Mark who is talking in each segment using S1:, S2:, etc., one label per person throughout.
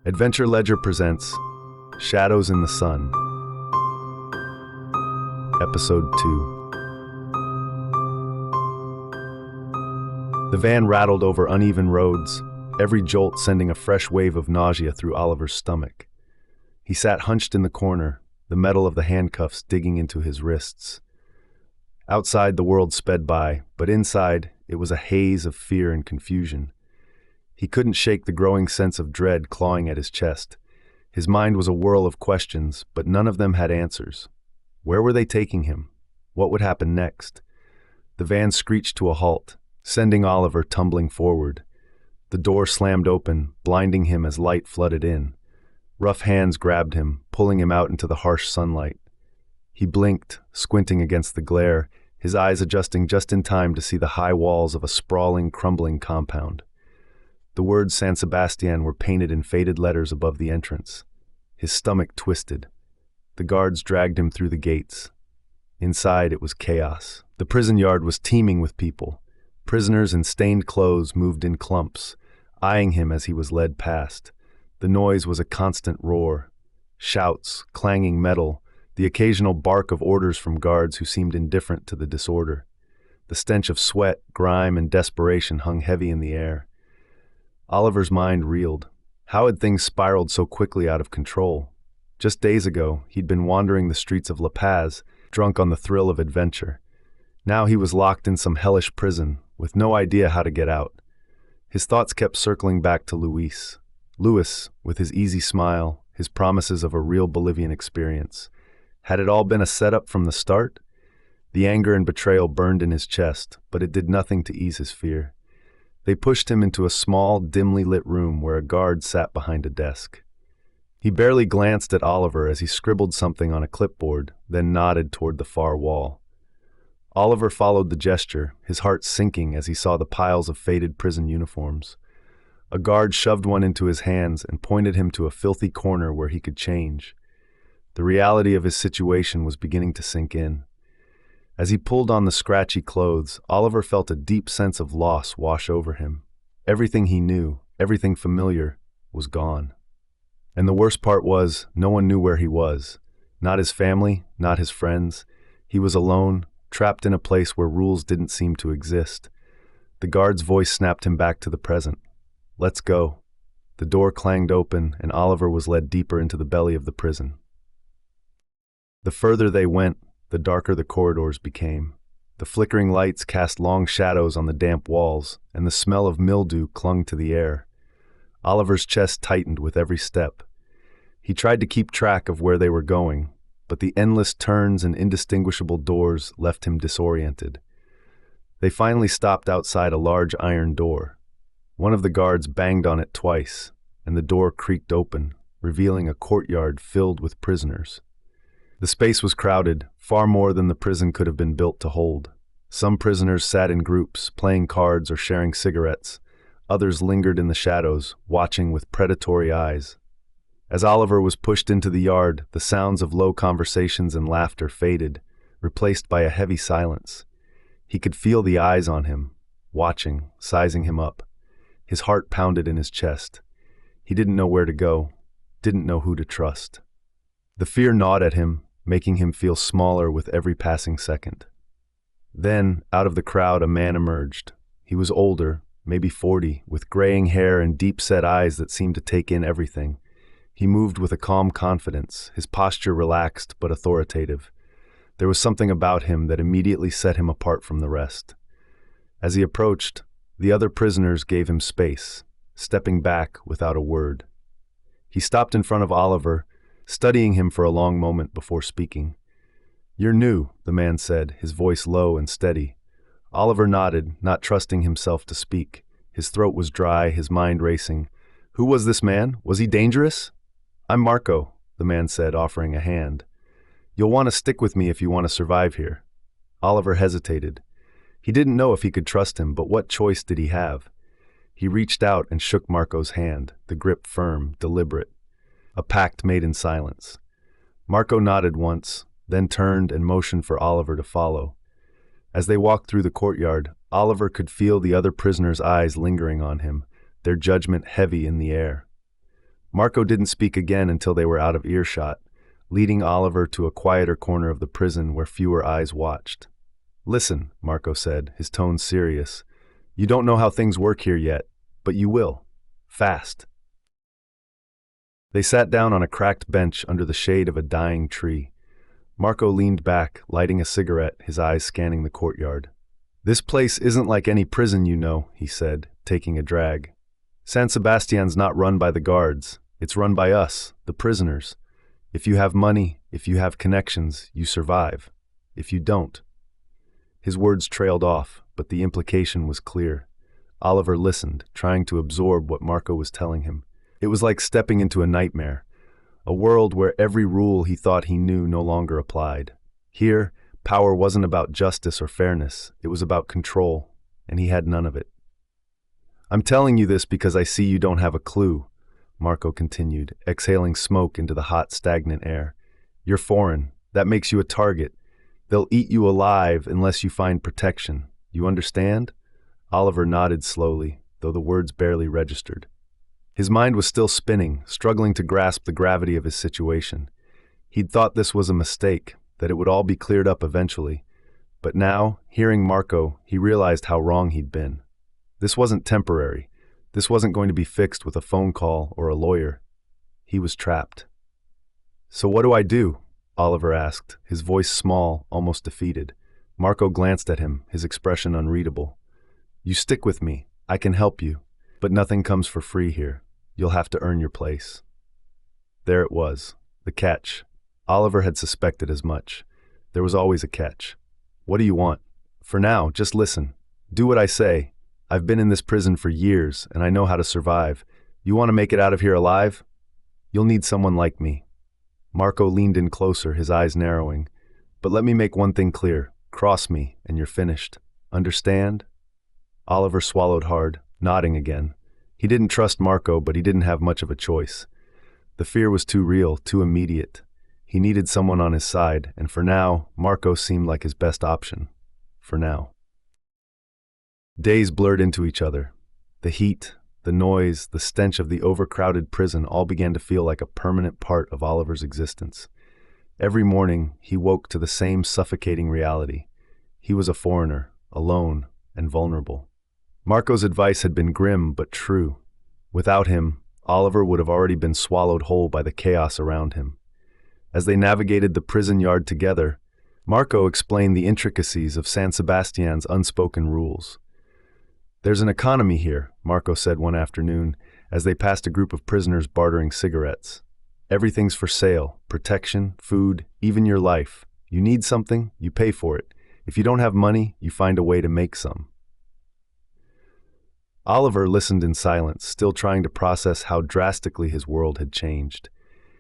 S1: Adventure Ledger presents Shadows in the Sun, Episode 2. The van rattled over uneven roads, every jolt sending a fresh wave of nausea through Oliver's stomach. He sat hunched in the corner, the metal of the handcuffs digging into his wrists. Outside, the world sped by, but inside, it was a haze of fear and confusion. He couldn't shake the growing sense of dread clawing at his chest. His mind was a whirl of questions, but none of them had answers. Where were they taking him? What would happen next? The van screeched to a halt, sending Oliver tumbling forward. The door slammed open, blinding him as light flooded in. Rough hands grabbed him, pulling him out into the harsh sunlight. He blinked, squinting against the glare, his eyes adjusting just in time to see the high walls of a sprawling, crumbling compound. The words San Sebastián were painted in faded letters above the entrance. His stomach twisted. The guards dragged him through the gates. Inside, it was chaos. The prison yard was teeming with people. Prisoners in stained clothes moved in clumps, eyeing him as he was led past. The noise was a constant roar. Shouts, clanging metal, the occasional bark of orders from guards who seemed indifferent to the disorder. The stench of sweat, grime, and desperation hung heavy in the air. Oliver's mind reeled. How had things spiraled so quickly out of control? Just days ago, he'd been wandering the streets of La Paz, drunk on the thrill of adventure. Now he was locked in some hellish prison, with no idea how to get out. His thoughts kept circling back to Luis. Luis, with his easy smile, his promises of a real Bolivian experience. Had it all been a setup from the start? The anger and betrayal burned in his chest, but it did nothing to ease his fear. They pushed him into a small, dimly lit room where a guard sat behind a desk. He barely glanced at Oliver as he scribbled something on a clipboard, then nodded toward the far wall. Oliver followed the gesture, his heart sinking as he saw the piles of faded prison uniforms. A guard shoved one into his hands and pointed him to a filthy corner where he could change. The reality of his situation was beginning to sink in. As he pulled on the scratchy clothes, Oliver felt a deep sense of loss wash over him. Everything he knew, everything familiar, was gone. And the worst part was, no one knew where he was. Not his family, not his friends. He was alone, trapped in a place where rules didn't seem to exist. The guard's voice snapped him back to the present. "Let's go." The door clanged open, and Oliver was led deeper into the belly of the prison. The further they went, the darker the corridors became. The flickering lights cast long shadows on the damp walls, and the smell of mildew clung to the air. Oliver's chest tightened with every step. He tried to keep track of where they were going, but the endless turns and indistinguishable doors left him disoriented. They finally stopped outside a large iron door. One of the guards banged on it twice, and the door creaked open, revealing a courtyard filled with prisoners. The space was crowded, far more than the prison could have been built to hold. Some prisoners sat in groups, playing cards or sharing cigarettes. Others lingered in the shadows, watching with predatory eyes. As Oliver was pushed into the yard, the sounds of low conversations and laughter faded, replaced by a heavy silence. He could feel the eyes on him, watching, sizing him up. His heart pounded in his chest. He didn't know where to go, didn't know who to trust. The fear gnawed at him, making him feel smaller with every passing second. Then, out of the crowd, a man emerged. He was older, maybe 40, with graying hair and deep-set eyes that seemed to take in everything. He moved with a calm confidence, his posture relaxed but authoritative. There was something about him that immediately set him apart from the rest. As he approached, the other prisoners gave him space, stepping back without a word. He stopped in front of Oliver, studying him for a long moment before speaking. "You're new," the man said, his voice low and steady. Oliver nodded, not trusting himself to speak. His throat was dry, his mind racing. "Who was this man? Was he dangerous?" "I'm Marco," the man said, offering a hand. "You'll want to stick with me if you want to survive here." Oliver hesitated. He didn't know if he could trust him, but what choice did he have? He reached out and shook Marco's hand, the grip firm, deliberate. A pact made in silence. Marco nodded once, then turned and motioned for Oliver to follow. As they walked through the courtyard, Oliver could feel the other prisoners' eyes lingering on him, their judgment heavy in the air. Marco didn't speak again until they were out of earshot, leading Oliver to a quieter corner of the prison where fewer eyes watched. "Listen," Marco said, his tone serious. "You don't know how things work here yet, but you will. Fast." They sat down on a cracked bench under the shade of a dying tree. Marco leaned back, lighting a cigarette, his eyes scanning the courtyard. "This place isn't like any prison you know," he said, taking a drag. "San Sebastián's not run by the guards. It's run by us, the prisoners. If you have money, if you have connections, you survive. If you don't." His words trailed off, but the implication was clear. Oliver listened, trying to absorb what Marco was telling him. It was like stepping into a nightmare, a world where every rule he thought he knew no longer applied. Here, power wasn't about justice or fairness, it was about control, and he had none of it. "I'm telling you this because I see you don't have a clue," Marco continued, exhaling smoke into the hot, stagnant air. "You're foreign. That makes you a target. They'll eat you alive unless you find protection. You understand?" Oliver nodded slowly, though the words barely registered. His mind was still spinning, struggling to grasp the gravity of his situation. He'd thought this was a mistake, that it would all be cleared up eventually. But now, hearing Marco, he realized how wrong he'd been. This wasn't temporary. This wasn't going to be fixed with a phone call or a lawyer. He was trapped. "So what do I do?" Oliver asked, his voice small, almost defeated. Marco glanced at him, his expression unreadable. "You stick with me. I can help you. But nothing comes for free here. You'll have to earn your place." There it was, the catch. Oliver had suspected as much. There was always a catch. "What do you want?" "For now, just listen. Do what I say. I've been in this prison for years, and I know how to survive. You want to make it out of here alive? You'll need someone like me." Marco leaned in closer, his eyes narrowing. "But let me make one thing clear. Cross me, and you're finished. Understand?" Oliver swallowed hard, nodding again. He didn't trust Marco, but he didn't have much of a choice. The fear was too real, too immediate. He needed someone on his side, and for now, Marco seemed like his best option. For now. Days blurred into each other. The heat, the noise, the stench of the overcrowded prison all began to feel like a permanent part of Oliver's existence. Every morning, he woke to the same suffocating reality. He was a foreigner, alone, and vulnerable. Marco's advice had been grim but true. Without him, Oliver would have already been swallowed whole by the chaos around him. As they navigated the prison yard together, Marco explained the intricacies of San Sebastián's unspoken rules. "There's an economy here," Marco said one afternoon, as they passed a group of prisoners bartering cigarettes. "Everything's for sale: protection, food, even your life. You need something, you pay for it. If you don't have money, you find a way to make some." Oliver listened in silence, still trying to process how drastically his world had changed.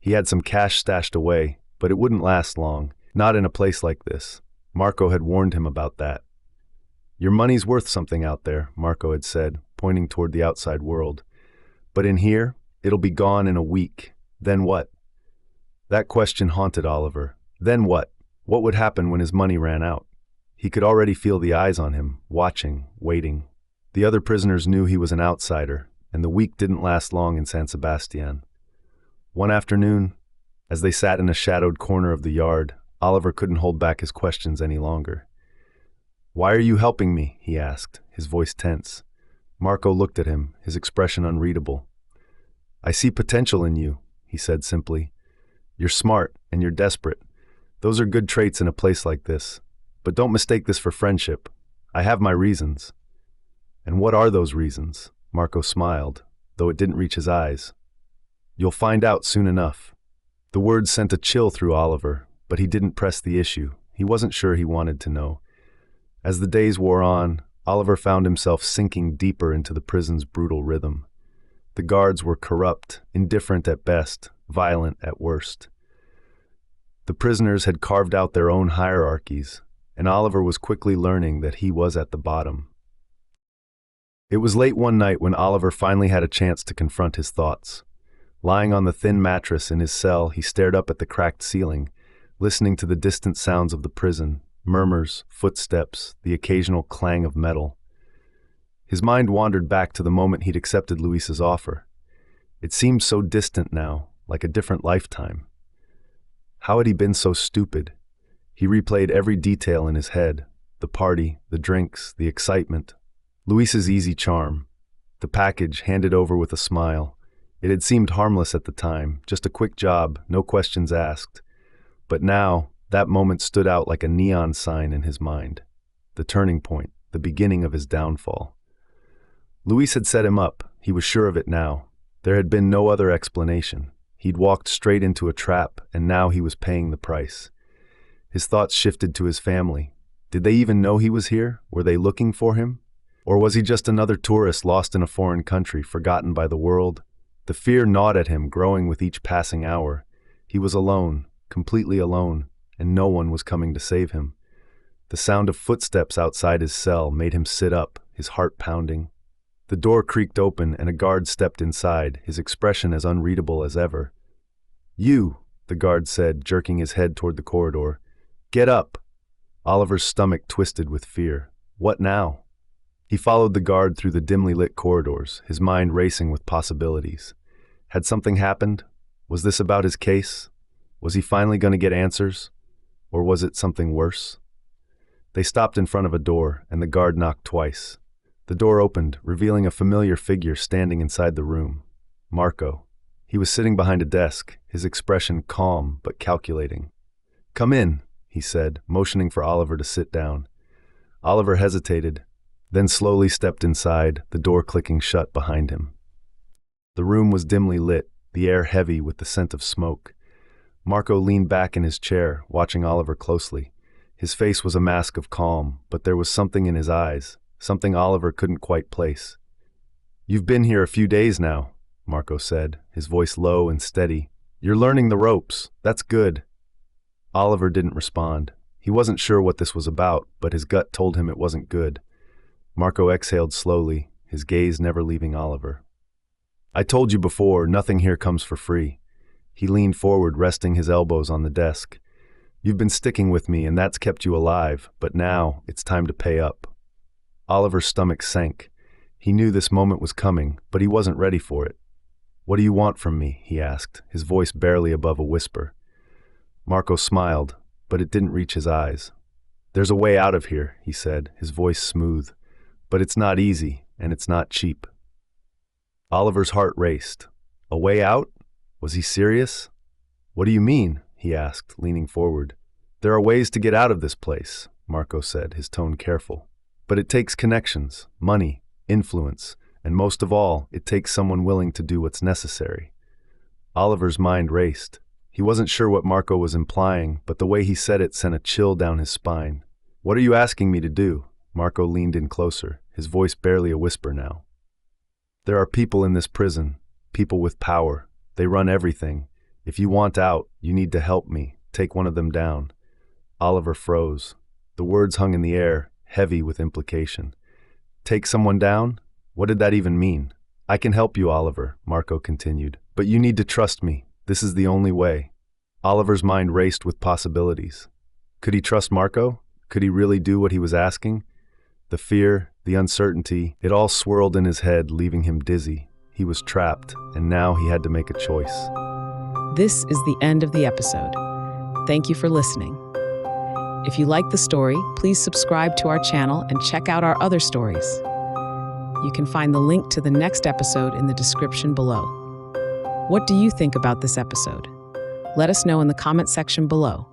S1: He had some cash stashed away, but it wouldn't last long, not in a place like this. Marco had warned him about that. "Your money's worth something out there," Marco had said, pointing toward the outside world. "But in here, it'll be gone in a week. Then what?" That question haunted Oliver. Then what? What would happen when his money ran out? He could already feel the eyes on him, watching, waiting. The other prisoners knew he was an outsider, and the week didn't last long in San Sebastián. One afternoon, as they sat in a shadowed corner of the yard, Oliver couldn't hold back his questions any longer. "Why are you helping me?" he asked, his voice tense. Marco looked at him, his expression unreadable. "I see potential in you," he said simply. "You're smart and you're desperate. Those are good traits in a place like this. But don't mistake this for friendship. I have my reasons." "And what are those reasons?" Marco smiled, though it didn't reach his eyes. "You'll find out soon enough." The words sent a chill through Oliver, but he didn't press the issue. He wasn't sure he wanted to know. As the days wore on, Oliver found himself sinking deeper into the prison's brutal rhythm. The guards were corrupt, indifferent at best, violent at worst. The prisoners had carved out their own hierarchies, and Oliver was quickly learning that he was at the bottom. It was late one night when Oliver finally had a chance to confront his thoughts. Lying on the thin mattress in his cell, he stared up at the cracked ceiling, listening to the distant sounds of the prison, murmurs, footsteps, the occasional clang of metal. His mind wandered back to the moment he'd accepted Luisa's offer. It seemed so distant now, like a different lifetime. How had he been so stupid? He replayed every detail in his head: the party, the drinks, the excitement. Luis's easy charm. The package handed over with a smile. It had seemed harmless at the time, just a quick job, no questions asked. But now, that moment stood out like a neon sign in his mind. The turning point, the beginning of his downfall. Luis had set him up. He was sure of it now. There had been no other explanation. He'd walked straight into a trap, and now he was paying the price. His thoughts shifted to his family. Did they even know he was here? Were they looking for him? Or was he just another tourist lost in a foreign country, forgotten by the world? The fear gnawed at him, growing with each passing hour. He was alone, completely alone, and no one was coming to save him. The sound of footsteps outside his cell made him sit up, his heart pounding. The door creaked open and a guard stepped inside, his expression as unreadable as ever. "You," the guard said, jerking his head toward the corridor. "Get up." Oliver's stomach twisted with fear. What now? He followed the guard through the dimly lit corridors, his mind racing with possibilities. Had something happened? Was this about his case? Was he finally going to get answers? Or was it something worse? They stopped in front of a door, and the guard knocked twice. The door opened, revealing a familiar figure standing inside the room. Marco. He was sitting behind a desk, his expression calm but calculating. "Come in," he said, motioning for Oliver to sit down. Oliver hesitated, then slowly stepped inside, the door clicking shut behind him. The room was dimly lit, the air heavy with the scent of smoke. Marco leaned back in his chair, watching Oliver closely. His face was a mask of calm, but there was something in his eyes, something Oliver couldn't quite place. "You've been here a few days now," Marco said, his voice low and steady. "You're learning the ropes. That's good." Oliver didn't respond. He wasn't sure what this was about, but his gut told him it wasn't good. Marco exhaled slowly, his gaze never leaving Oliver. "I told you before, nothing here comes for free." He leaned forward, resting his elbows on the desk. "You've been sticking with me, and that's kept you alive, but now it's time to pay up." Oliver's stomach sank. He knew this moment was coming, but he wasn't ready for it. "What do you want from me?" he asked, his voice barely above a whisper. Marco smiled, but it didn't reach his eyes. "There's a way out of here," he said, his voice smooth. "But it's not easy, and it's not cheap." Oliver's heart raced. A way out? Was he serious? "What do you mean?" he asked, leaning forward. "There are ways to get out of this place," Marco said, his tone careful. "But it takes connections, money, influence, and most of all, it takes someone willing to do what's necessary." Oliver's mind raced. He wasn't sure what Marco was implying, but the way he said it sent a chill down his spine. "What are you asking me to do?" Marco leaned in closer, his voice barely a whisper now. "There are people in this prison, people with power. They run everything. If you want out, you need to help me. Take one of them down." Oliver froze. The words hung in the air, heavy with implication. "Take someone down? What did that even mean?" "I can help you, Oliver," Marco continued. "But you need to trust me. This is the only way." Oliver's mind raced with possibilities. Could he trust Marco? Could he really do what he was asking? The fear, the uncertainty, it all swirled in his head, leaving him dizzy. He was trapped, and now he had to make a choice.
S2: This is the end of the episode. Thank you for listening. If you like the story, please subscribe to our channel and check out our other stories. You can find the link to the next episode in the description below. What do you think about this episode? Let us know in the comment section below.